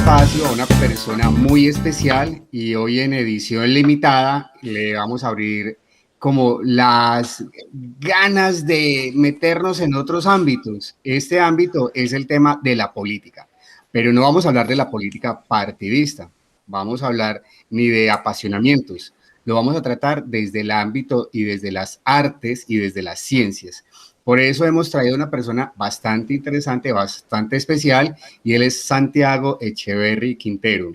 espacio a una persona muy especial y hoy en edición limitada le vamos a abrir como las ganas de meternos en otros ámbitos. Este ámbito es el tema de la política, pero no vamos a hablar de la política partidista, vamos a hablar ni de apasionamientos, lo vamos a tratar desde el ámbito y desde las artes y desde las ciencias. Por eso hemos traído una persona bastante interesante, bastante especial, y él es Santiago Echeverry Quintero.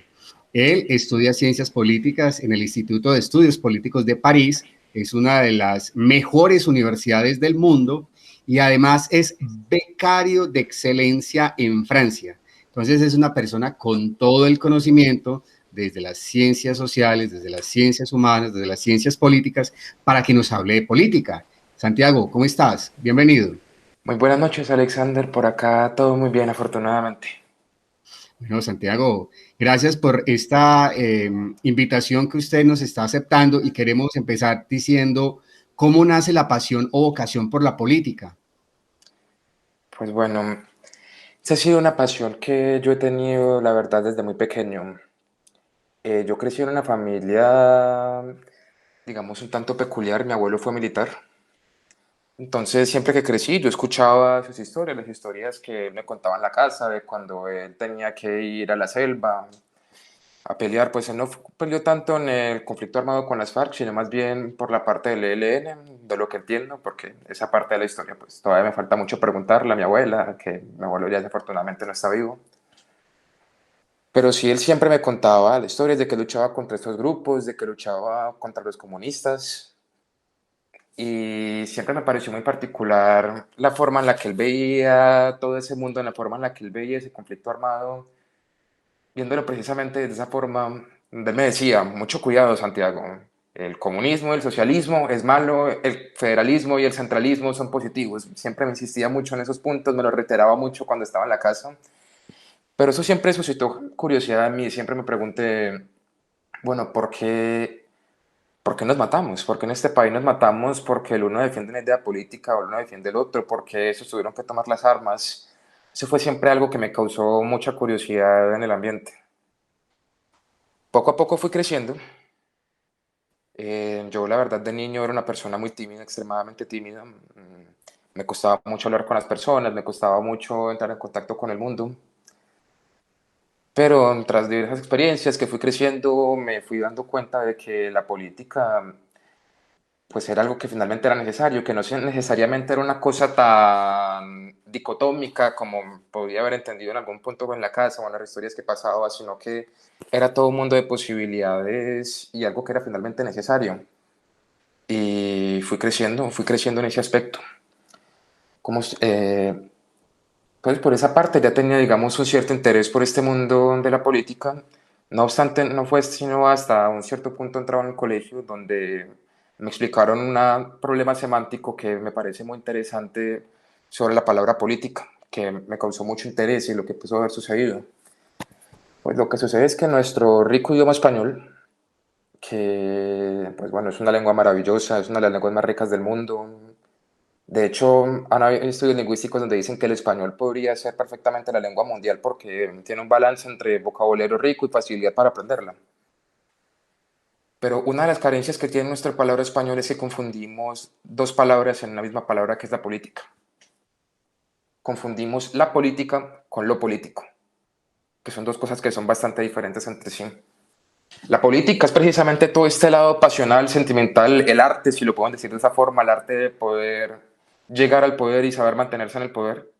Él estudia ciencias políticas en el Instituto de Estudios Políticos de París, es una de las mejores universidades del mundo y además es becario de excelencia en Francia. Entonces es una persona con todo el conocimiento desde las ciencias sociales, desde las ciencias humanas, desde las ciencias políticas, para que nos hable de política. Santiago, ¿cómo estás? Bienvenido. Muy buenas noches, Alexander. Por acá todo muy bien, afortunadamente. Bueno, Santiago, gracias por esta invitación que usted nos está aceptando y queremos empezar diciendo cómo nace la pasión o vocación por la política. Pues bueno, esa ha sido una pasión que yo he tenido, la verdad, desde muy pequeño. Yo crecí en una familia, digamos, un tanto peculiar. Mi abuelo fue militar. Entonces, siempre que crecí, yo escuchaba sus historias, las historias que me contaba en la casa, de cuando él tenía que ir a la selva, a pelear. Pues él no peleó tanto en el conflicto armado con las FARC, sino más bien por la parte del ELN, de lo que entiendo, porque esa parte de la historia pues todavía me falta mucho preguntarle a mi abuela, que mi abuelo ya desafortunadamente no está vivo. Pero sí, él siempre me contaba las historias de que luchaba contra estos grupos, de que luchaba contra los comunistas, y siempre me pareció muy particular la forma en la que él veía todo ese mundo, en la forma en la que él veía ese conflicto armado, viéndolo precisamente de esa forma. Él me decía, mucho cuidado, Santiago, el comunismo, el socialismo es malo, el federalismo y el centralismo son positivos. Siempre me insistía mucho en esos puntos, me lo reiteraba mucho cuando estaba en la casa, pero eso siempre suscitó curiosidad en mí. Siempre me pregunté, bueno, ¿por qué nos matamos? ¿Por qué en este país nos matamos? ¿Porque el uno defiende una idea política o el uno defiende el otro? ¿Por qué esos tuvieron que tomar las armas? Eso fue siempre algo que me causó mucha curiosidad en el ambiente. Poco a poco fui creciendo. Yo la verdad de niño era una persona muy tímida, extremadamente tímida. Me costaba mucho hablar con las personas, me costaba mucho entrar en contacto con el mundo. Pero tras diversas experiencias que fui creciendo, me fui dando cuenta de que la política pues era algo que finalmente era necesario, que no necesariamente era una cosa tan dicotómica como podía haber entendido en algún punto en la casa o en las historias que pasaba, sino que era todo un mundo de posibilidades y algo que era finalmente necesario. Y fui creciendo en ese aspecto. Como, pues por esa parte ya tenía, digamos, un cierto interés por este mundo de la política. No obstante, no fue sino hasta un cierto punto entrado en el colegio donde me explicaron un problema semántico que me parece muy interesante sobre la palabra política, que me causó mucho interés y lo que pudo haber sucedido. Pues lo que sucede es que nuestro rico idioma español, que pues bueno, es una lengua maravillosa, es una de las lenguas más ricas del mundo. De hecho, han habido estudios lingüísticos donde dicen que el español podría ser perfectamente la lengua mundial porque tiene un balance entre vocabulario rico y facilidad para aprenderla. Pero una de las carencias que tiene nuestra palabra español es que confundimos dos palabras en una misma palabra, que es la política. Confundimos la política con lo político, que son dos cosas que son bastante diferentes entre sí. La política es precisamente todo este lado pasional, sentimental, el arte, si lo pueden decir de esa forma, el arte de poder llegar al poder y saber mantenerse en el poder.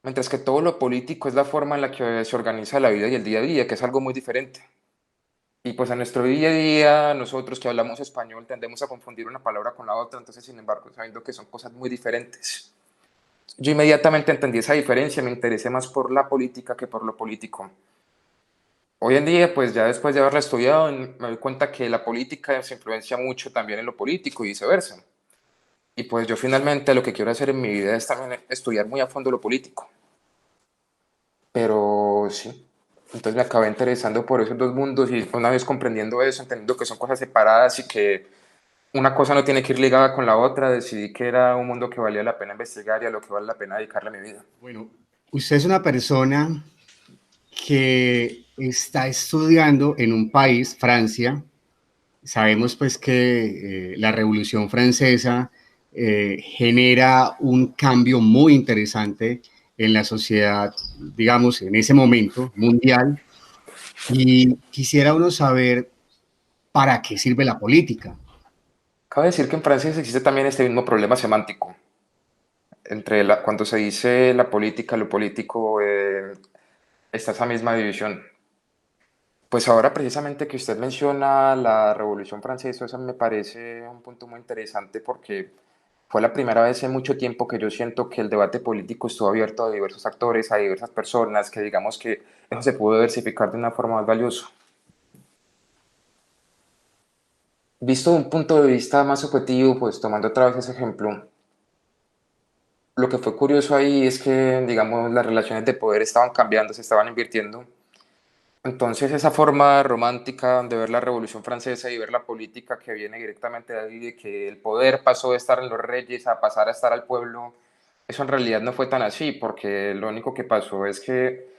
Mientras que todo lo político es la forma en la que se organiza la vida y el día a día, que es algo muy diferente. Y pues en nuestro día a día, nosotros que hablamos español tendemos a confundir una palabra con la otra, entonces sin embargo, sabiendo que son cosas muy diferentes. Yo inmediatamente entendí esa diferencia, me interesé más por la política que por lo político. Hoy en día, pues ya después de haberla estudiado, me doy cuenta que la política se influencia mucho también en lo político y viceversa. Y pues yo finalmente lo que quiero hacer en mi vida es también estudiar muy a fondo lo político. Pero sí, entonces me acabé interesando por esos dos mundos y una vez comprendiendo eso, entendiendo que son cosas separadas y que una cosa no tiene que ir ligada con la otra, decidí que era un mundo que valía la pena investigar y a lo que vale la pena dedicarle mi vida. Bueno, usted es una persona que está estudiando en un país, Francia. Sabemos pues que la Revolución Francesa genera un cambio muy interesante en la sociedad, digamos, en ese momento mundial. Y quisiera uno saber para qué sirve la política. Cabe decir que en Francia existe también este mismo problema semántico. Cuando se dice la política, lo político, está esa misma división. Pues ahora precisamente que usted menciona la Revolución Francesa, eso me parece un punto muy interesante porque fue la primera vez en mucho tiempo que yo siento que el debate político estuvo abierto a diversos actores, a diversas personas, que digamos que eso se pudo diversificar de una forma más valiosa. Visto de un punto de vista más objetivo, pues tomando otra vez ese ejemplo, lo que fue curioso ahí es que, digamos, las relaciones de poder estaban cambiando, se estaban invirtiendo. Entonces, esa forma romántica de ver la Revolución Francesa y ver la política que viene directamente de ahí, de que el poder pasó de estar en los reyes a pasar a estar al pueblo, eso en realidad no fue tan así, porque lo único que pasó es que,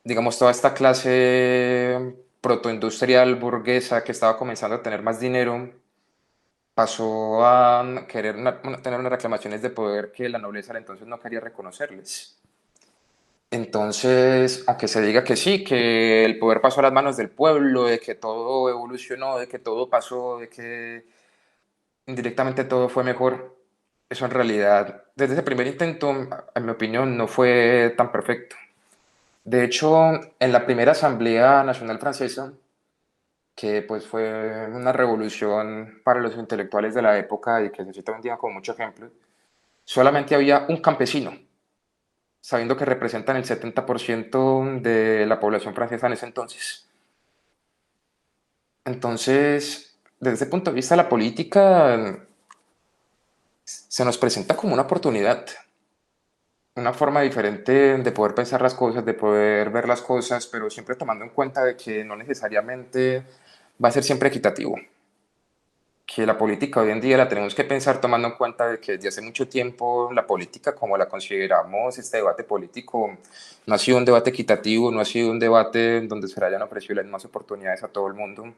digamos, toda esta clase protoindustrial burguesa que estaba comenzando a tener más dinero, pasó a querer tener unas reclamaciones de poder que la nobleza del entonces no quería reconocerles. Entonces, aunque se diga que sí, que el poder pasó a las manos del pueblo, de que todo evolucionó, de que todo pasó, de que indirectamente todo fue mejor, eso en realidad, desde ese primer intento, en mi opinión, no fue tan perfecto. De hecho, en la primera Asamblea Nacional Francesa, que pues fue una revolución para los intelectuales de la época y que se cita hoy en día como mucho ejemplo, solamente había un campesino, sabiendo que representan el 70% de la población francesa en ese entonces. Entonces, desde ese punto de vista, la política se nos presenta como una oportunidad, una forma diferente de poder pensar las cosas, de poder ver las cosas, pero siempre tomando en cuenta de que no necesariamente va a ser siempre equitativo. Que la política hoy en día la tenemos que pensar tomando en cuenta de que desde hace mucho tiempo la política, como la consideramos, este debate político, no ha sido un debate equitativo, no ha sido un debate donde se le hayan ofrecido las mismas oportunidades a todo el mundo.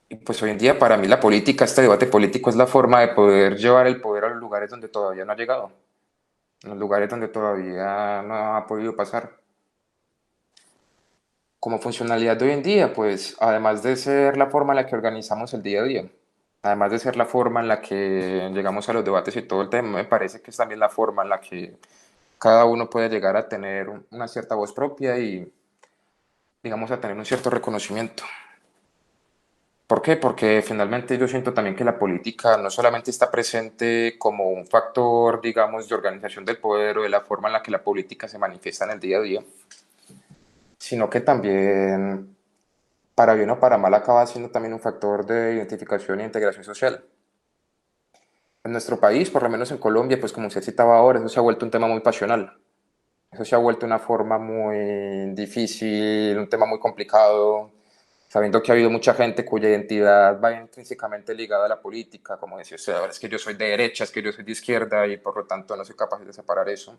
Y pues hoy en día para mí la política, este debate político es la forma de poder llevar el poder a los lugares donde todavía no ha llegado, en los lugares donde todavía no ha podido pasar. Como funcionalidad de hoy en día, pues además de ser la forma en la que organizamos el día a día, además de ser la forma en la que llegamos a los debates y todo el tema, me parece que es también la forma en la que cada uno puede llegar a tener una cierta voz propia y, digamos, a tener un cierto reconocimiento. ¿Por qué? Porque finalmente yo siento también que la política no solamente está presente como un factor, digamos, de organización del poder o de la forma en la que la política se manifiesta en el día a día, sino que también, para bien o para mal, acaba siendo también un factor de identificación e integración social. En nuestro país, por lo menos en Colombia, pues como se citaba ahora, eso se ha vuelto un tema muy pasional. Eso se ha vuelto una forma muy difícil, un tema muy complicado, sabiendo que ha habido mucha gente cuya identidad va intrínsecamente ligada a la política, como decía usted, ahora es que yo soy de derecha, es que yo soy de izquierda y por lo tanto no soy capaz de separar eso.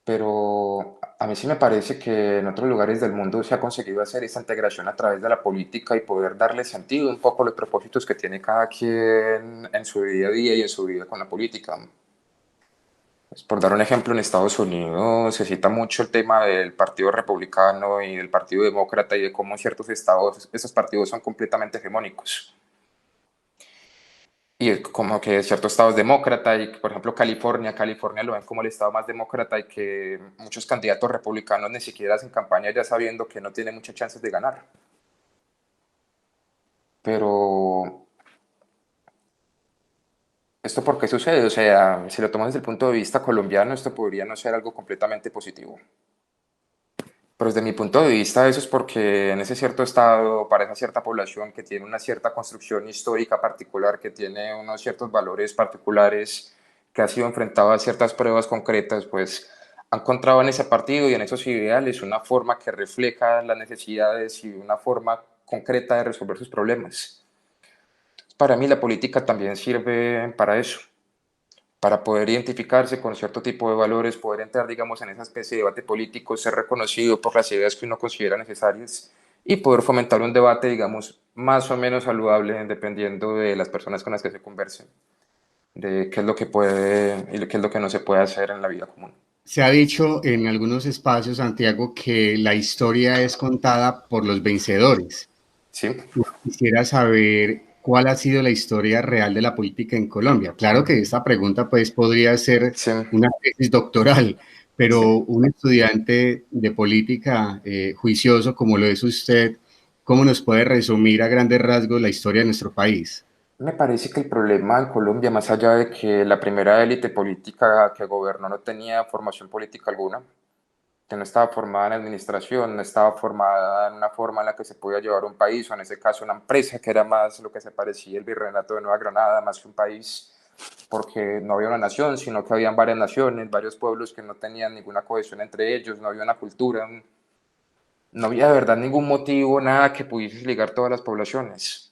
Pero a mí sí me parece que en otros lugares del mundo se ha conseguido hacer esa integración a través de la política y poder darle sentido un poco a los propósitos que tiene cada quien en su día a día y en su vida con la política. Pues por dar un ejemplo, en Estados Unidos se cita mucho el tema del Partido Republicano y del Partido Demócrata y de cómo en ciertos estados esos partidos son completamente hegemónicos. Y como que ciertos estados demócrata y, por ejemplo, California lo ven como el estado más demócrata y que muchos candidatos republicanos ni siquiera hacen campaña ya sabiendo que no tienen muchas chances de ganar. Pero, ¿esto por qué sucede? O sea, si lo tomamos desde el punto de vista colombiano, esto podría no ser algo completamente positivo. Pero desde mi punto de vista, eso es porque en ese cierto estado, para esa cierta población que tiene una cierta construcción histórica particular, que tiene unos ciertos valores particulares, que ha sido enfrentado a ciertas pruebas concretas, pues ha encontrado en ese partido y en esos ideales una forma que refleja las necesidades y una forma concreta de resolver sus problemas. Para mí la política también sirve para eso, para poder identificarse con cierto tipo de valores, poder entrar, digamos, en esa especie de debate político, ser reconocido por las ideas que uno considera necesarias y poder fomentar un debate, digamos, más o menos saludable, dependiendo de las personas con las que se conversen, de qué es lo que puede y qué es lo que no se puede hacer en la vida común. Se ha dicho en algunos espacios, Santiago, que la historia es contada por los vencedores. ¿Sí? Quisiera saber cuál ha sido la historia real de la política en Colombia. Claro que esta pregunta pues podría ser Sí, una tesis doctoral, pero sí. un estudiante de política juicioso como lo es usted, ¿cómo nos puede resumir a grandes rasgos la historia de nuestro país? Me parece que el problema en Colombia, más allá de que la primera élite política que gobernó no tenía formación política alguna, que no estaba formada en administración, no estaba formada en una forma en la que se podía llevar un país, o en ese caso una empresa, que era más lo que se parecía el virreinato de Nueva Granada, más que un país, porque no había una nación, sino que habían varias naciones, varios pueblos que no tenían ninguna cohesión entre ellos, no había una cultura, no había de verdad ningún motivo, nada que pudiese ligar todas las poblaciones.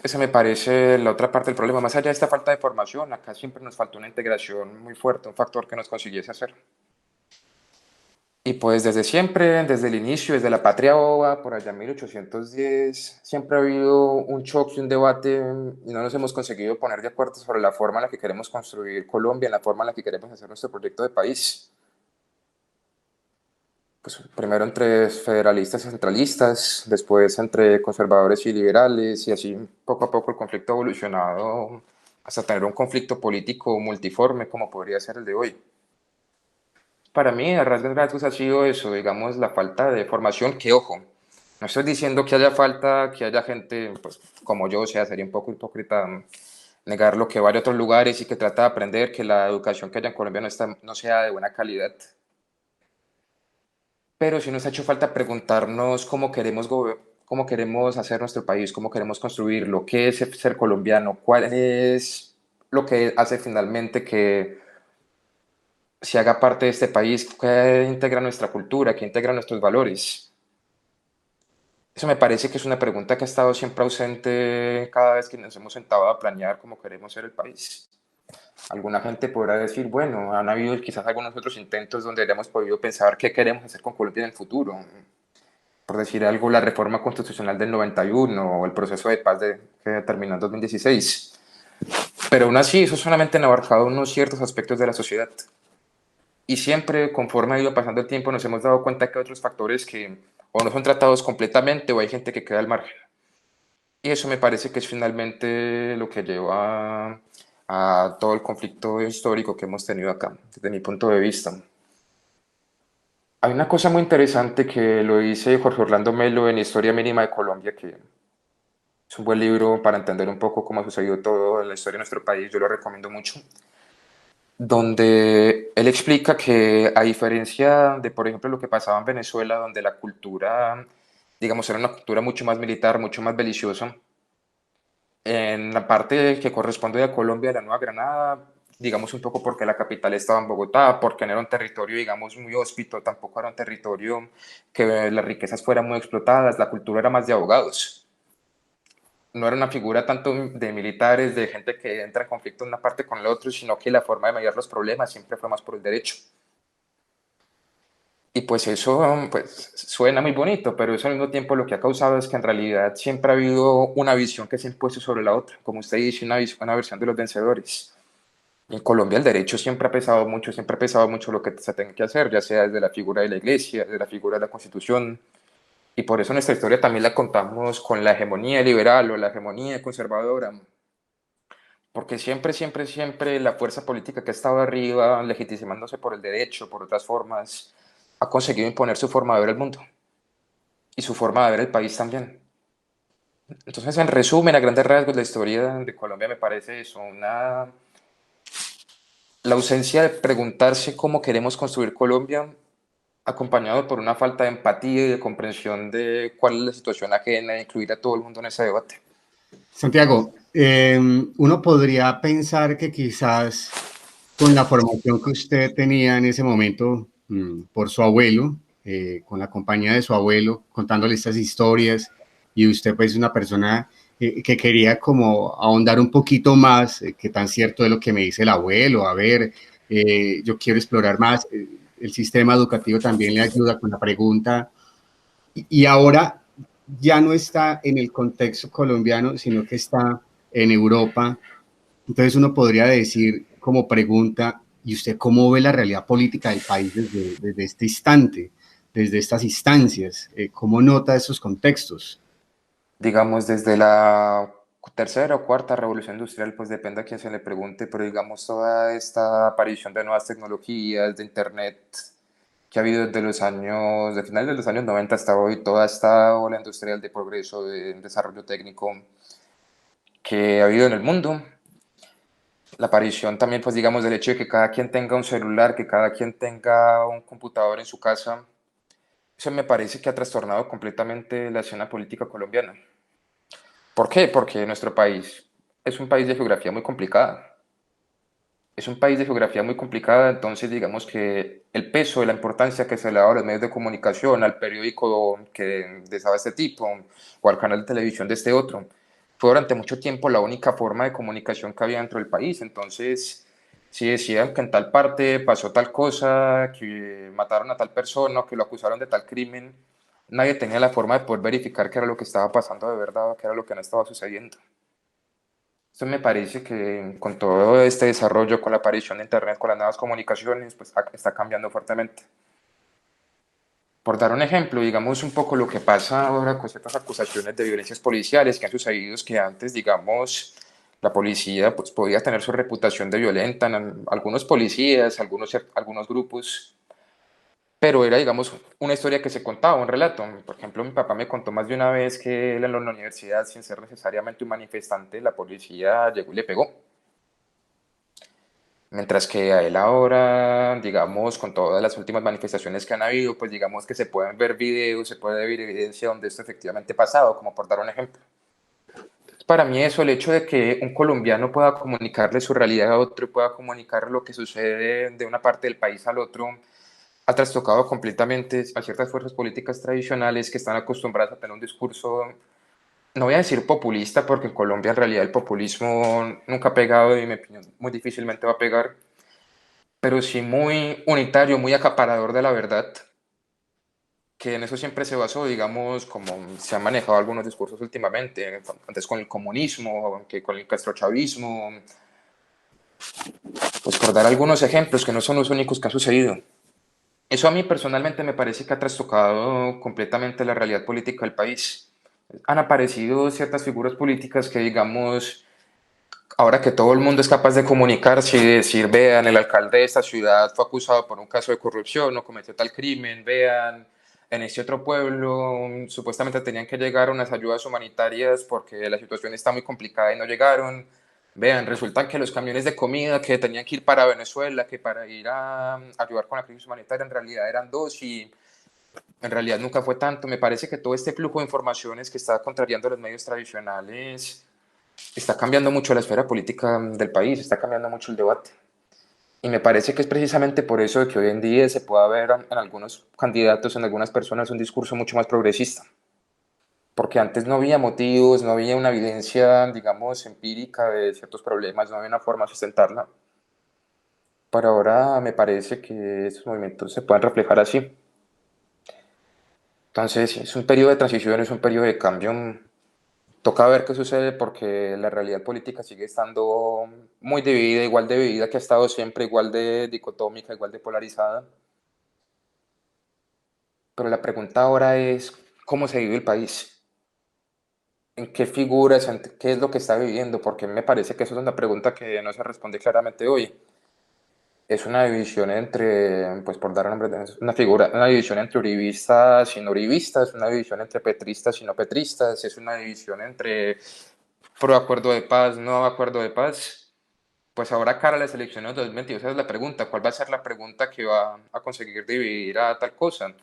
Esa me parece la otra parte del problema. Más allá de esta falta de formación, acá siempre nos faltó una integración muy fuerte, un factor que nos consiguiese hacer. Y pues desde siempre, desde el inicio, desde la patria boba, por allá en 1810, siempre ha habido un choque, un debate, y no nos hemos conseguido poner de acuerdo sobre la forma en la que queremos construir Colombia, en la forma en la que queremos hacer nuestro proyecto de país. Pues primero entre federalistas y centralistas, después entre conservadores y liberales, y así poco a poco el conflicto ha evolucionado hasta tener un conflicto político multiforme como podría ser el de hoy. Para mí, a rasgos ha sido eso, digamos, la falta de formación, que ojo, no estoy diciendo que haya falta, que haya gente, pues, como yo, o sea, sería un poco hipócrita negar lo que va a otros lugares y que trata de aprender que la educación que haya en Colombia no sea de buena calidad. Pero sí nos ha hecho falta preguntarnos cómo queremos hacer nuestro país, cómo queremos construirlo, qué es ser colombiano, cuál es lo que hace finalmente que se haga parte de este país, qué integra nuestra cultura, qué integra nuestros valores. Eso me parece que es una pregunta que ha estado siempre ausente cada vez que nos hemos sentado a planear cómo queremos ser el país. Alguna gente podrá decir, bueno, han habido quizás algunos otros intentos donde hemos podido pensar qué queremos hacer con Colombia en el futuro. Por decir algo, la reforma constitucional del 91 o el proceso de paz que terminó en 2016. Pero aún así, eso solamente han abarcado unos ciertos aspectos de la sociedad. Y siempre, conforme ha ido pasando el tiempo, nos hemos dado cuenta que hay otros factores que o no son tratados completamente o hay gente que queda al margen. Y eso me parece que es finalmente lo que lleva a todo el conflicto histórico que hemos tenido acá, desde mi punto de vista. Hay una cosa muy interesante que lo dice Jorge Orlando Melo en Historia Mínima de Colombia, que es un buen libro para entender un poco cómo ha sucedido todo en la historia de nuestro país, yo lo recomiendo mucho, donde él explica que a diferencia de, por ejemplo, lo que pasaba en Venezuela, donde la cultura, digamos, era una cultura mucho más militar, mucho más beliciosa, en la parte que corresponde a Colombia, de la Nueva Granada, digamos un poco porque la capital estaba en Bogotá, porque no era un territorio, digamos, muy hóspito, tampoco era un territorio que las riquezas fueran muy explotadas, la cultura era más de abogados. No era una figura tanto de militares, de gente que entra en conflicto una parte con la otra, sino que la forma de mediar los problemas siempre fue más por el derecho. Y pues eso pues, suena muy bonito, pero eso al mismo tiempo lo que ha causado es que en realidad siempre ha habido una visión que se ha impuesto sobre la otra. Como usted dice, una versión de los vencedores. Y en Colombia el derecho siempre ha pesado mucho lo que se tenga que hacer, ya sea desde la figura de la iglesia, desde la figura de la constitución. Y por eso nuestra historia también la contamos con la hegemonía liberal o la hegemonía conservadora, porque siempre la fuerza política que ha estado arriba, legitimándose por el derecho, por otras formas, ha conseguido imponer su forma de ver el mundo y su forma de ver el país también. Entonces, en resumen, a grandes rasgos, la historia de Colombia me parece eso, la ausencia de preguntarse cómo queremos construir Colombia, acompañado por una falta de empatía y de comprensión de cuál es la situación ajena, e incluir a todo el mundo en ese debate. Santiago, uno podría pensar que quizás con la formación que usted tenía en ese momento por su abuelo, con la compañía de su abuelo, contándole estas historias, y usted pues una persona que quería como ahondar un poquito más, que tan cierto es lo que me dice el abuelo, a ver, yo quiero explorar más, el sistema educativo también le ayuda con la pregunta, y ahora ya no está en el contexto colombiano, sino que está en Europa. Entonces uno podría decir como pregunta, ¿y usted cómo ve la realidad política del país desde este instante, desde estas instancias? ¿Cómo nota esos contextos? Digamos, desde la tercera o cuarta revolución industrial, pues depende a quién se le pregunte, pero digamos, toda esta aparición de nuevas tecnologías, de Internet, que ha habido desde los años, de finales de los años 90 hasta hoy, toda esta ola industrial de progreso, de desarrollo técnico que ha habido en el mundo, la aparición también, pues digamos, del hecho de que cada quien tenga un celular, que cada quien tenga un computador en su casa, eso me parece que ha trastornado completamente la escena política colombiana. ¿Por qué? Porque nuestro país es un país de geografía muy complicada. Es un país de geografía muy complicada, entonces digamos que el peso de la importancia que se le da a los medios de comunicación, al periódico que de este tipo o al canal de televisión de este otro, fue durante mucho tiempo la única forma de comunicación que había dentro del país. Entonces, si decían que en tal parte pasó tal cosa, que mataron a tal persona, que lo acusaron de tal crimen, nadie tenía la forma de poder verificar qué era lo que estaba pasando de verdad o qué era lo que no estaba sucediendo. Esto me parece que con todo este desarrollo, con la aparición de Internet, con las nuevas comunicaciones, pues está cambiando fuertemente. Por dar un ejemplo, digamos un poco lo que pasa ahora con ciertas acusaciones de violencias policiales que han sucedido, es que antes, digamos, la policía pues, podía tener su reputación de violenta, en algunos policías, algunos grupos, pero era, digamos, una historia que se contaba, un relato. Por ejemplo, mi papá me contó más de una vez que él en la universidad, sin ser necesariamente un manifestante, la policía llegó y le pegó. Mientras que a él ahora, digamos, con todas las últimas manifestaciones que han habido, pues digamos que se pueden ver videos, se puede ver evidencia donde esto efectivamente ha pasado, como por dar un ejemplo. Para mí eso, el hecho de que un colombiano pueda comunicarle su realidad a otro, pueda comunicar lo que sucede de una parte del país al otro, ha trastocado completamente a ciertas fuerzas políticas tradicionales que están acostumbradas a tener un discurso, no voy a decir populista, porque en Colombia en realidad el populismo nunca ha pegado y en mi opinión muy difícilmente va a pegar, pero sí muy unitario, muy acaparador de la verdad, que en eso siempre se basó, digamos, como se han manejado algunos discursos últimamente, antes con el comunismo, que con el castrochavismo, pues por dar algunos ejemplos que no son los únicos que han sucedido. Eso a mí personalmente me parece que ha trastocado completamente la realidad política del país. Han aparecido ciertas figuras políticas que, digamos, ahora que todo el mundo es capaz de comunicarse y decir, vean, el alcalde de esta ciudad fue acusado por un caso de corrupción o cometió tal crimen, vean, en este otro pueblo supuestamente tenían que llegar unas ayudas humanitarias porque la situación está muy complicada y no llegaron. Vean, resulta que los camiones de comida que tenían que ir para Venezuela, que para ir a ayudar con la crisis humanitaria, en realidad eran dos y en realidad nunca fue tanto. Me parece que todo este flujo de informaciones que está contrariando los medios tradicionales está cambiando mucho la esfera política del país, está cambiando mucho el debate. Y me parece que es precisamente por eso de que hoy en día se puede ver en algunos candidatos, en algunas personas, un discurso mucho más progresista. Porque antes no había motivos, no había una evidencia, digamos, empírica de ciertos problemas, no había una forma de sustentarla. Pero ahora me parece que estos movimientos se pueden reflejar así. Entonces, es un periodo de transición, es un periodo de cambio. Toca ver qué sucede porque la realidad política sigue estando muy dividida, igual de dividida que ha estado siempre, igual de dicotómica, igual de polarizada. Pero la pregunta ahora es, ¿cómo se vive el país? ¿En qué figuras, en qué es lo que está viviendo? Porque me parece que eso es una pregunta que no se responde claramente hoy. Es una división entre, pues por dar nombre, es una figura, una división entre uribistas y no uribistas, una división entre petristas y no petristas, es una división entre pro acuerdo de paz, no acuerdo de paz. Pues ahora cara a las elecciones de 2022, esa es la pregunta, ¿cuál va a ser la pregunta que va a conseguir dividir a tal cosa?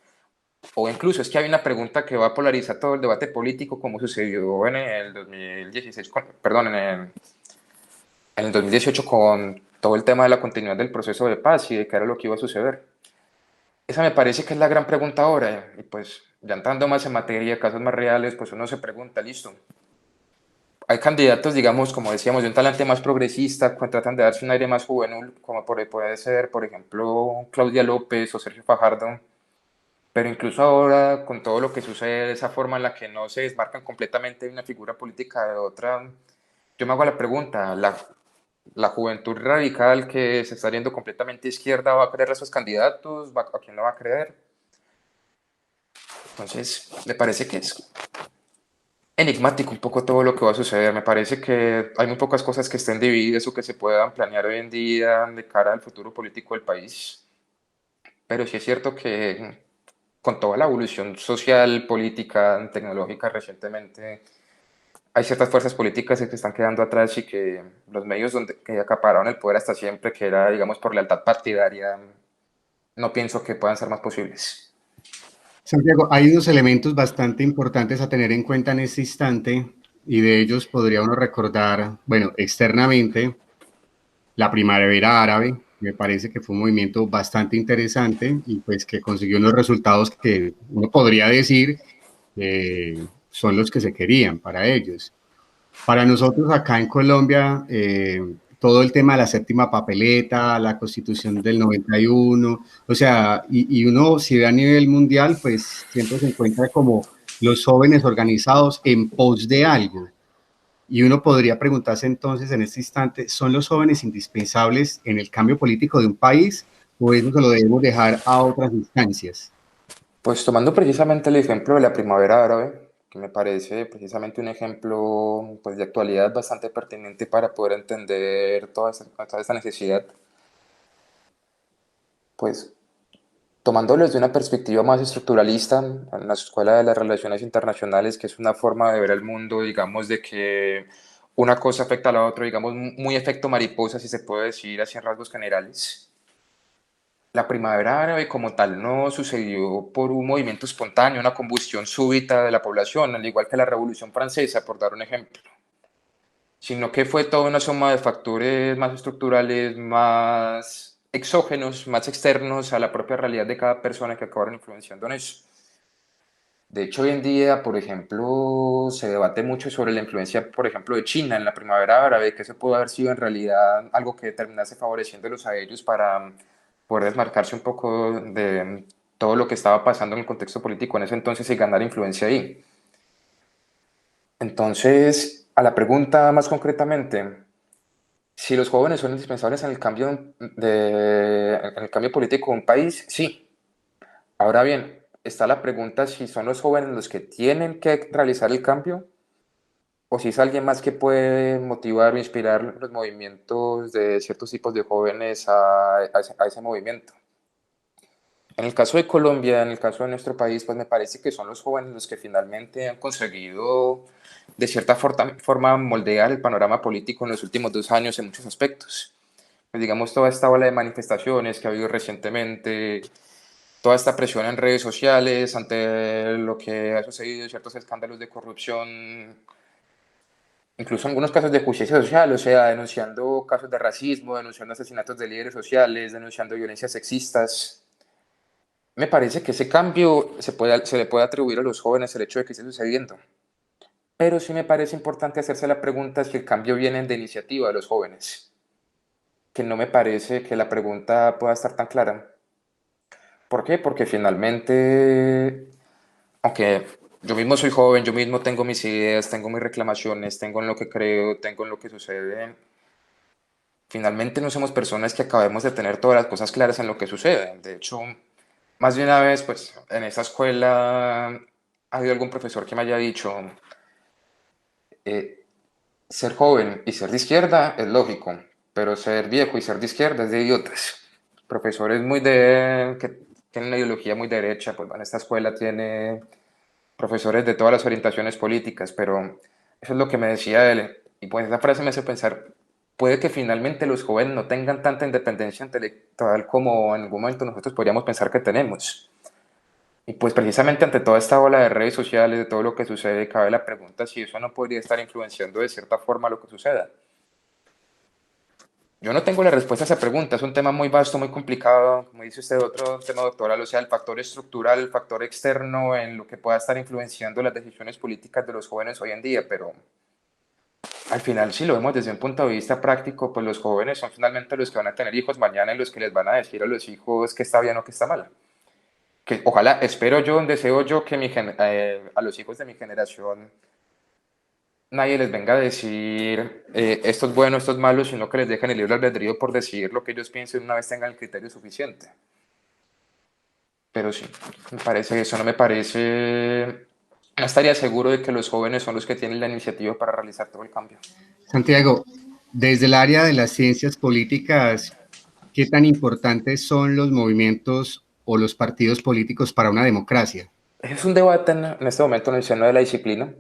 O incluso es que hay una pregunta que va a polarizar todo el debate político como sucedió en el 2016, perdón, en el 2018 con todo el tema de la continuidad del proceso de paz y de qué era lo que iba a suceder. Esa me parece que es la gran pregunta ahora. Y pues ya entrando más en materia, casos más reales, pues uno se pregunta, listo, hay candidatos, digamos, como decíamos, de un talante más progresista, que tratan de darse un aire más juvenil, como puede ser, por ejemplo, Claudia López o Sergio Fajardo. Pero incluso ahora, con todo lo que sucede, esa forma en la que no se desmarcan completamente de una figura política de otra, yo me hago la pregunta, ¿la juventud radical que se está yendo completamente izquierda va a creer a esos candidatos? ¿A quién lo va a creer? Entonces, me parece que es enigmático un poco todo lo que va a suceder. Me parece que hay muy pocas cosas que estén divididas o que se puedan planear hoy en día de cara al futuro político del país. Pero sí es cierto que con toda la evolución social, política, tecnológica recientemente, hay ciertas fuerzas políticas que están quedando atrás y que los medios que acapararon el poder hasta siempre, que era, digamos, por lealtad partidaria, no pienso que puedan ser más posibles. Santiago, hay unos elementos bastante importantes a tener en cuenta en este instante y de ellos podría uno recordar, bueno, externamente, la primavera árabe. Me parece que fue un movimiento bastante interesante y pues que consiguió unos resultados que uno podría decir son los que se querían para ellos. Para nosotros acá en Colombia, todo el tema de la séptima papeleta, la constitución del 91, o sea, y uno si ve a nivel mundial, pues siempre se encuentra como los jóvenes organizados en pos de algo. Y uno podría preguntarse entonces en este instante, ¿son los jóvenes indispensables en el cambio político de un país o eso se lo debemos dejar a otras instancias? Pues tomando precisamente el ejemplo de la primavera árabe, que me parece precisamente un ejemplo pues, de actualidad bastante pertinente para poder entender toda esta necesidad, pues tomándolo desde una perspectiva más estructuralista, en la escuela de las relaciones internacionales, que es una forma de ver el mundo, digamos, de que una cosa afecta a la otra, digamos, muy efecto mariposa, si se puede decir así en rasgos generales. La primavera árabe como tal no sucedió por un movimiento espontáneo, una combustión súbita de la población, al igual que la Revolución Francesa, por dar un ejemplo, sino que fue toda una suma de factores más estructurales, más exógenos, más externos a la propia realidad de cada persona que acabaron influenciando en eso. De hecho, hoy en día, por ejemplo, se debate mucho sobre la influencia, por ejemplo, de China en la primavera árabe, que eso pudo haber sido en realidad algo que terminase favoreciéndolos a ellos para poder desmarcarse un poco de todo lo que estaba pasando en el contexto político en ese entonces y ganar influencia ahí. Entonces, a la pregunta más concretamente, si los jóvenes son indispensables en el cambio político de un país, sí. Ahora bien, está la pregunta si son los jóvenes los que tienen que realizar el cambio o si es alguien más que puede motivar o inspirar los movimientos de ciertos tipos de jóvenes a ese movimiento. En el caso de Colombia, en el caso de nuestro país, pues me parece que son los jóvenes los que finalmente han conseguido de cierta forma moldear el panorama político en los últimos 2 años en muchos aspectos. Pues digamos, toda esta ola de manifestaciones que ha habido recientemente, toda esta presión en redes sociales ante lo que ha sucedido, ciertos escándalos de corrupción, incluso algunos casos de justicia social, o sea, denunciando casos de racismo, denunciando asesinatos de líderes sociales, denunciando violencias sexistas. Me parece que ese cambio se le puede atribuir a los jóvenes el hecho de que esté sucediendo. Pero sí me parece importante hacerse la pregunta si el cambio viene de iniciativa de los jóvenes, que no me parece que la pregunta pueda estar tan clara. ¿Por qué? Porque finalmente, aunque yo mismo soy joven, yo mismo tengo mis ideas, tengo mis reclamaciones, tengo en lo que creo, tengo en lo que sucede, finalmente no somos personas que acabemos de tener todas las cosas claras en lo que sucede. De hecho, más de una vez, pues en esa escuela ha habido algún profesor que me haya dicho, eh, ser joven y ser de izquierda es lógico, pero ser viejo y ser de izquierda es de idiotas. Profesores que tienen una ideología muy derecha, pues bueno, esta escuela tiene profesores de todas las orientaciones políticas, pero eso es lo que me decía él. Y pues esa frase me hace pensar, puede que finalmente los jóvenes no tengan tanta independencia intelectual como en algún momento nosotros podríamos pensar que tenemos. Y pues precisamente ante toda esta ola de redes sociales, de todo lo que sucede, cabe la pregunta si eso no podría estar influenciando de cierta forma lo que suceda. Yo no tengo la respuesta a esa pregunta, es un tema muy vasto, muy complicado, como dice usted, otro tema doctoral, o sea, el factor estructural, el factor externo en lo que pueda estar influenciando las decisiones políticas de los jóvenes hoy en día, pero al final, si lo vemos desde un punto de vista práctico, pues los jóvenes son finalmente los que van a tener hijos mañana y los que les van a decir a los hijos que está bien o que está mal. Que ojalá, espero yo, deseo yo que a los hijos de mi generación nadie les venga a decir esto es bueno, esto es malo, sino que les dejen el libre albedrío por decidir lo que ellos piensen una vez tengan el criterio suficiente. Pero sí, me parece eso, no me parece, no estaría seguro de que los jóvenes son los que tienen la iniciativa para realizar todo el cambio. Santiago, desde el área de las ciencias políticas, ¿qué tan importantes son los movimientos o los partidos políticos para una democracia? Es un debate en este momento en el seno de la disciplina,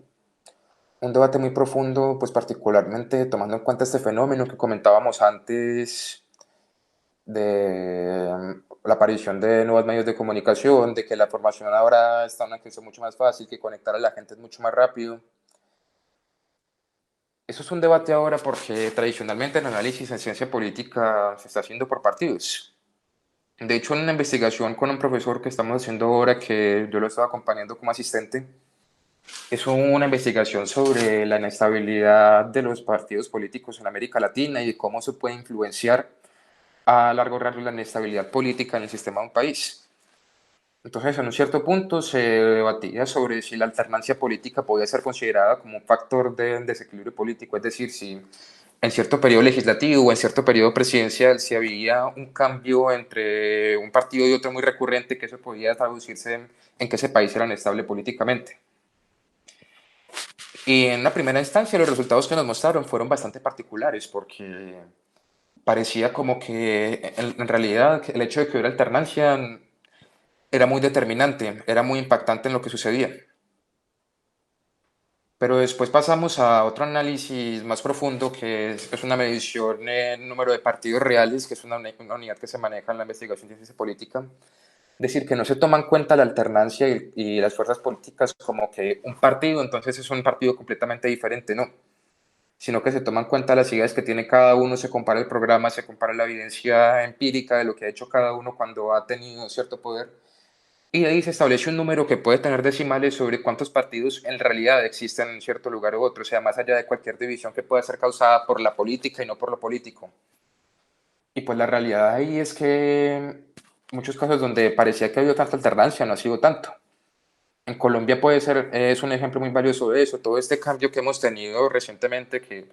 un debate muy profundo, pues particularmente tomando en cuenta este fenómeno que comentábamos antes de la aparición de nuevos medios de comunicación, de que la formación ahora está a un acceso mucho más fácil, que conectar a la gente es mucho más rápido. Eso es un debate ahora porque tradicionalmente el análisis en ciencia política se está haciendo por partidos. De hecho, en una investigación con un profesor que estamos haciendo ahora, que yo lo estaba acompañando como asistente, es una investigación sobre la inestabilidad de los partidos políticos en América Latina y de cómo se puede influenciar a largo plazo la inestabilidad política en el sistema de un país. Entonces, en un cierto punto se debatía sobre si la alternancia política podía ser considerada como un factor de desequilibrio político, es decir, si en cierto periodo legislativo o en cierto periodo presidencial si había un cambio entre un partido y otro muy recurrente, que eso podía traducirse en que ese país era inestable políticamente. Y en la primera instancia los resultados que nos mostraron fueron bastante particulares porque parecía como que en realidad el hecho de que hubiera alternancia era muy determinante, era muy impactante en lo que sucedía. Pero después pasamos a otro análisis más profundo, que es una medición en número de partidos reales, que es una unidad que se maneja en la investigación de ciencia política. Es decir, que no se toma en cuenta la alternancia y las fuerzas políticas como que un partido, entonces es un partido completamente diferente, no. Sino que se toman en cuenta las ideas que tiene cada uno, se compara el programa, se compara la evidencia empírica de lo que ha hecho cada uno cuando ha tenido cierto poder y de ahí se establece un número que puede tener decimales sobre cuántos partidos en realidad existen en cierto lugar u otro, o sea, más allá de cualquier división que pueda ser causada por la política y no por lo político. Y pues la realidad ahí es que muchos casos donde parecía que ha habido tanta alternancia no ha sido tanto. En Colombia puede ser, es un ejemplo muy valioso de eso, todo este cambio que hemos tenido recientemente que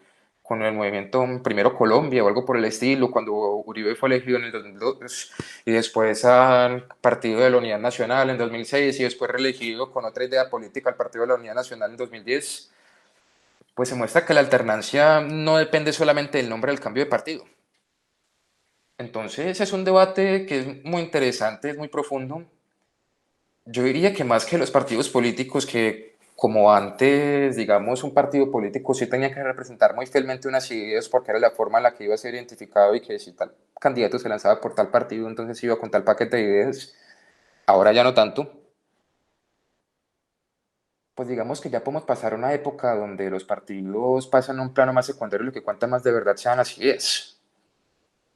con el movimiento Primero Colombia o algo por el estilo, cuando Uribe fue elegido en el 2002 y después al Partido de la Unidad Nacional en 2006 y después reelegido con otra idea política al Partido de la Unidad Nacional en 2010, pues se muestra que la alternancia no depende solamente del nombre del cambio de partido. Entonces es un debate que es muy interesante, es muy profundo. Yo diría que más que los partidos políticos, que como antes, digamos, un partido político sí tenía que representar muy fielmente unas ideas porque era la forma en la que iba a ser identificado y que si tal candidato se lanzaba por tal partido, entonces iba con tal paquete de ideas. Ahora ya no tanto. Pues digamos que ya podemos pasar a una época donde los partidos pasan a un plano más secundario y lo que cuenta más de verdad sean las ideas.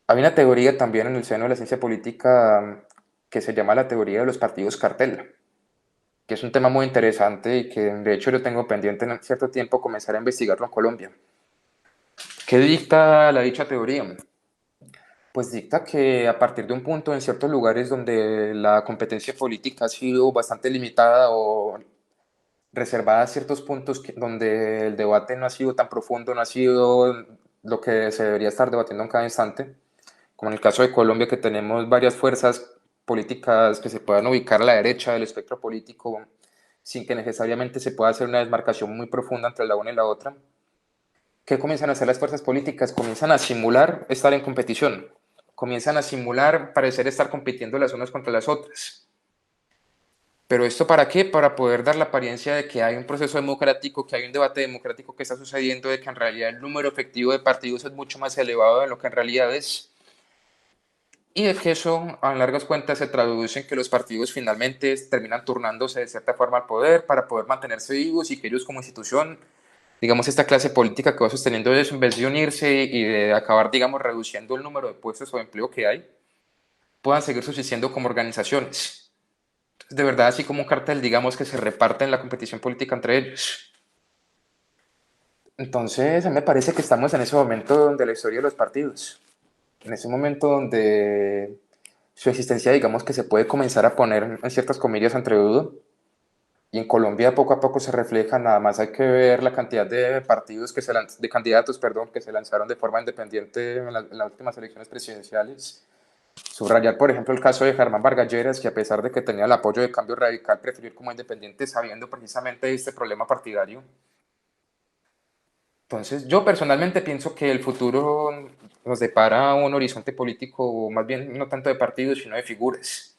Hay una teoría también en el seno de la ciencia política que se llama la teoría de los partidos cartel, que es un tema muy interesante y que de hecho yo tengo pendiente en cierto tiempo comenzar a investigarlo en Colombia. ¿Qué dicta la dicha teoría? Pues dicta que a partir de un punto en ciertos lugares donde la competencia política ha sido bastante limitada o reservada a ciertos puntos donde el debate no ha sido tan profundo, no ha sido lo que se debería estar debatiendo en cada instante, como en el caso de Colombia que tenemos varias fuerzas políticas que se puedan ubicar a la derecha del espectro político sin que necesariamente se pueda hacer una desmarcación muy profunda entre la una y la otra. ¿Qué comienzan a hacer las fuerzas políticas? Comienzan a simular estar en competición, comienzan a simular parecer estar compitiendo las unas contra las otras. ¿Pero esto para qué? Para poder dar la apariencia de que hay un proceso democrático, que hay un debate democrático que está sucediendo, de que en realidad el número efectivo de partidos es mucho más elevado de lo que en realidad es. Y de que eso, a largas cuentas, se traduce en que los partidos finalmente terminan turnándose de cierta forma al poder para poder mantenerse vivos y que ellos como institución, digamos, esta clase política que va sosteniendo eso, en vez de unirse y de acabar, digamos, reduciendo el número de puestos o de empleo que hay, puedan seguir subsistiendo como organizaciones. Entonces, de verdad, así como un cartel, digamos, que se reparten la competición política entre ellos. Entonces, a mí me parece que estamos en ese momento de la historia de los partidos, en ese momento donde su existencia, digamos que se puede comenzar a poner en ciertas comillas entre dudo. Y en Colombia poco a poco se refleja, nada más hay que ver la cantidad de partidos de candidatos, perdón, que se lanzaron de forma independiente en las últimas elecciones presidenciales. Subrayar, por ejemplo, el caso de Germán Vargas Lleras, que a pesar de que tenía el apoyo de Cambio Radical, prefirió ir como independiente sabiendo precisamente de este problema partidario. Entonces, yo personalmente pienso que el futuro nos depara un horizonte político, más bien no tanto de partidos, sino de figuras.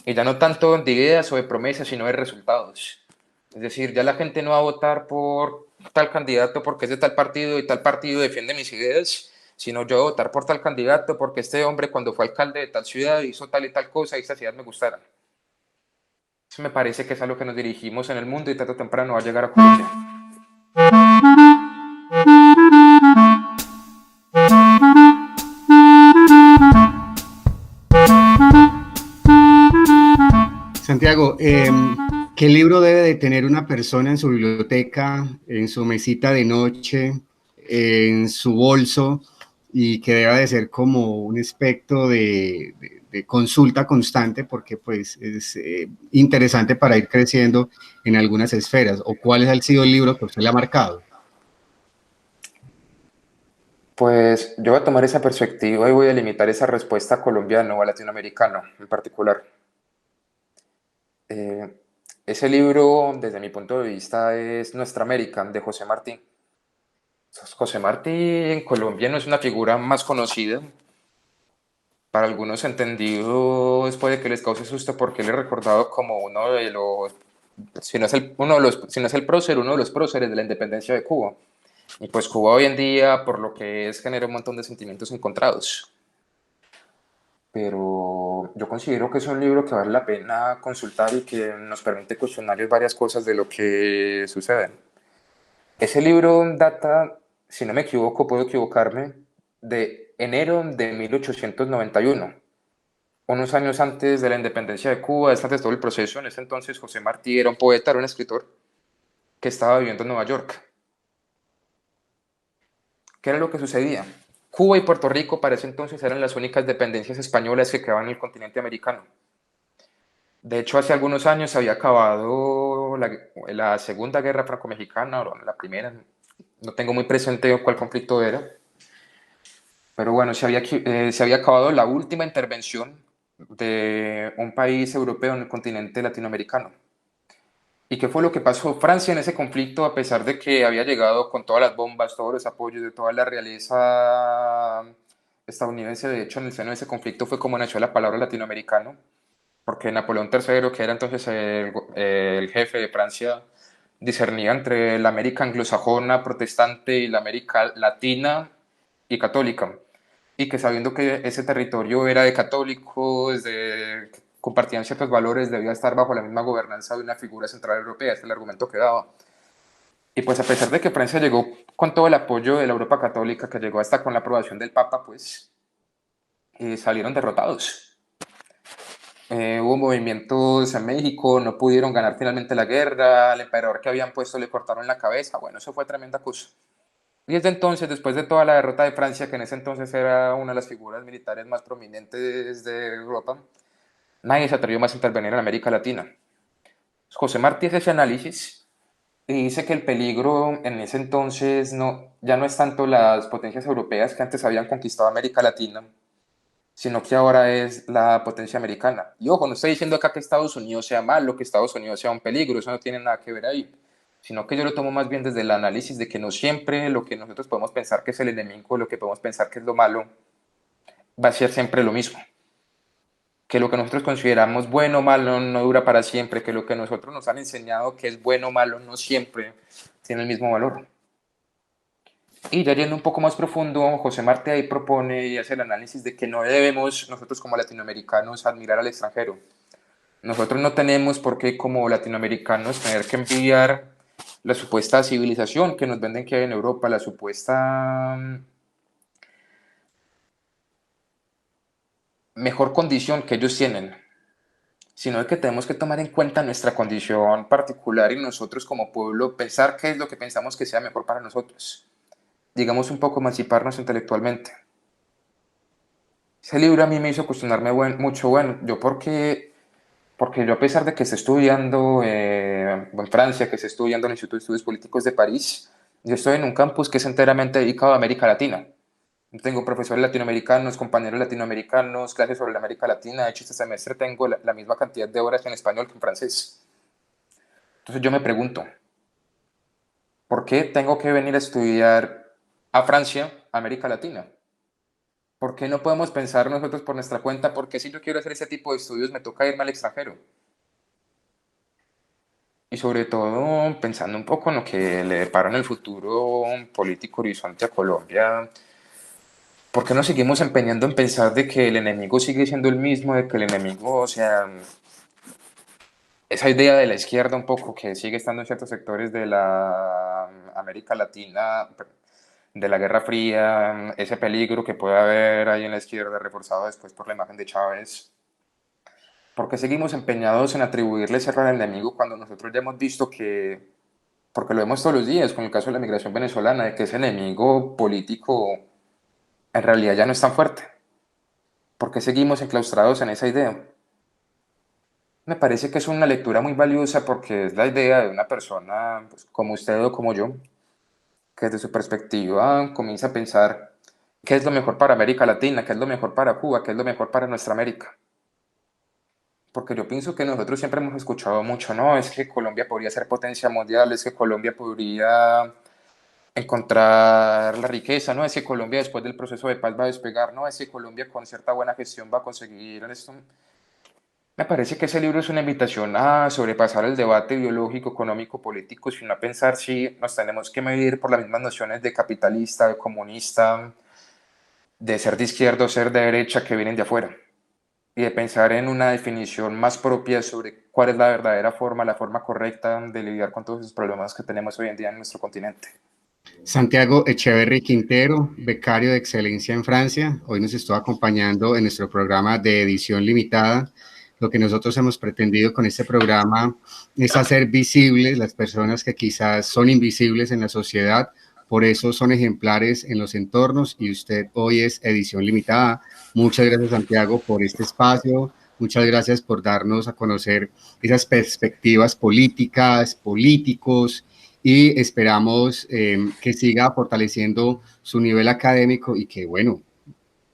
Y ya no tanto de ideas o de promesas, sino de resultados. Es decir, ya la gente no va a votar por tal candidato porque es de tal partido y tal partido defiende mis ideas, sino yo voy a votar por tal candidato porque este hombre cuando fue alcalde de tal ciudad hizo tal y tal cosa y esas ideas me gustaron. Eso me parece que es a lo que nos dirigimos en el mundo y tarde o temprano va a llegar a Colombia. Santiago, ¿qué libro debe de tener una persona en su biblioteca, en su mesita de noche, en su bolso, y que deba de ser como un aspecto de consulta constante, porque pues es interesante para ir creciendo en algunas esferas? ¿O cuál ha sido el libro que usted le ha marcado? Pues yo voy a tomar esa perspectiva y voy a limitar esa respuesta a colombiano o a latinoamericano en particular. Eh, Ese libro, desde mi punto de vista, es Nuestra América, de José Martí. José Martí en Colombia no es una figura más conocida. Para algunos entendidos puede que les cause susto porque él es recordado como uno de los, si no es uno de los, si no es el prócer, uno de los próceres de la independencia de Cuba. Y pues Cuba hoy en día, por lo que es, genera un montón de sentimientos encontrados. Pero yo considero que es un libro que vale la pena consultar y que nos permite cuestionar varias cosas de lo que sucede. Ese libro data, si no me equivoco, puedo equivocarme, de enero de 1891, unos años antes de la independencia de Cuba, antes de todo el proceso. En ese entonces José Martí era un poeta, era un escritor que estaba viviendo en Nueva York. ¿Qué era lo que sucedía? Cuba y Puerto Rico para ese entonces eran las únicas dependencias españolas que quedaban en el continente americano. De hecho, hace algunos años se había acabado la Segunda Guerra Franco-Mexicana, o la primera, no tengo muy presente cuál conflicto era, pero bueno, se había acabado la última intervención de un país europeo en el continente latinoamericano. ¿Y qué fue lo que pasó? Francia en ese conflicto, a pesar de que había llegado con todas las bombas, todos los apoyos de toda la realeza estadounidense, de hecho en el seno de ese conflicto fue como nació la palabra latinoamericano, porque Napoleón III, que era entonces el jefe de Francia, discernía entre la América anglosajona, protestante, y la América latina y católica. Y que sabiendo que ese territorio era de católicos, que compartían ciertos valores, debía estar bajo la misma gobernanza de una figura central europea, este es el argumento que daba. Y pues a pesar de que Francia llegó con todo el apoyo de la Europa católica, que llegó hasta con la aprobación del Papa, pues salieron derrotados. Hubo movimientos en México, no pudieron ganar finalmente la guerra, al emperador que habían puesto le cortaron la cabeza, bueno, eso fue tremenda cosa. Y desde entonces, después de toda la derrota de Francia, que en ese entonces era una de las figuras militares más prominentes de Europa, nadie se atrevió más a intervenir en América Latina. José Martí hace ese análisis y dice que el peligro en ese entonces ya no es tanto las potencias europeas que antes habían conquistado América Latina, sino que ahora es la potencia americana. Y ojo, no estoy diciendo acá que Estados Unidos sea malo, que Estados Unidos sea un peligro, eso no tiene nada que ver ahí, sino que yo lo tomo más bien desde el análisis de que no siempre lo que nosotros podemos pensar que es el enemigo, lo que podemos pensar que es lo malo, va a ser siempre lo mismo. Que lo que nosotros consideramos bueno o malo no dura para siempre, que lo que nosotros nos han enseñado que es bueno o malo no siempre tiene el mismo valor. Y ya yendo un poco más profundo, José Marte ahí propone y hace el análisis de que no debemos nosotros como latinoamericanos admirar al extranjero. Nosotros no tenemos por qué como latinoamericanos tener que envidiar la supuesta civilización que nos venden que hay en Europa, la supuesta mejor condición que ellos tienen, sino de que tenemos que tomar en cuenta nuestra condición particular y nosotros como pueblo pensar qué es lo que pensamos que sea mejor para nosotros. Digamos un poco emanciparnos intelectualmente. Ese libro a mí me hizo cuestionarme mucho, bueno, yo porque yo a pesar de que esté estudiando en Francia, que esté estudiando en el Instituto de Estudios Políticos de París, yo estoy en un campus que es enteramente dedicado a América Latina. Tengo profesores latinoamericanos, compañeros latinoamericanos, clases sobre la América Latina. De hecho, este semestre tengo la misma cantidad de horas en español que en francés. Entonces yo me pregunto, ¿por qué tengo que venir a estudiar a Francia, América Latina? ¿Por qué no podemos pensar nosotros por nuestra cuenta? ¿Por qué si yo quiero hacer ese tipo de estudios me toca irme al extranjero? Y sobre todo pensando un poco en lo que le depara en el futuro un político horizonte a Colombia, ¿por qué nos seguimos empeñando en pensar de que el enemigo sigue siendo el mismo, de que el enemigo, o sea, esa idea de la izquierda un poco que sigue estando en ciertos sectores de la América Latina, de la Guerra Fría, ese peligro que puede haber ahí en la izquierda reforzado después por la imagen de Chávez? ¿Por qué seguimos empeñados en atribuirle ese error al enemigo cuando nosotros ya hemos visto que, porque lo vemos todos los días con el caso de la migración venezolana, de que ese enemigo político en realidad ya no es tan fuerte? ¿Por qué seguimos enclaustrados en esa idea? Me parece que es una lectura muy valiosa porque es la idea de una persona pues, como usted o como yo, que desde su perspectiva comienza a pensar qué es lo mejor para América Latina, qué es lo mejor para Cuba, qué es lo mejor para nuestra América. Porque yo pienso que nosotros siempre hemos escuchado mucho, no, es que Colombia podría ser potencia mundial, es que Colombia podría encontrar la riqueza, no, es que Colombia después del proceso de paz va a despegar, no, es que Colombia con cierta buena gestión va a conseguir esto. Me parece que ese libro es una invitación a sobrepasar el debate ideológico, económico, político, sino a pensar si nos tenemos que medir por las mismas nociones de capitalista, de comunista, de ser de izquierda o ser de derecha que vienen de afuera, y de pensar en una definición más propia sobre cuál es la verdadera forma, la forma correcta de lidiar con todos esos problemas que tenemos hoy en día en nuestro continente. Santiago Echeverry Quintero, becario de excelencia en Francia, hoy nos estuvo acompañando en nuestro programa de edición limitada. Lo que nosotros hemos pretendido con este programa es hacer visibles las personas que quizás son invisibles en la sociedad, por eso son ejemplares en los entornos y usted hoy es edición limitada. Muchas gracias, Santiago, por este espacio. Muchas gracias por darnos a conocer esas perspectivas políticas, políticos, y esperamos que siga fortaleciendo su nivel académico y que, bueno,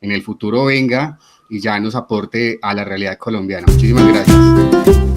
en el futuro venga y ya nos aporte a la realidad colombiana. Muchísimas gracias.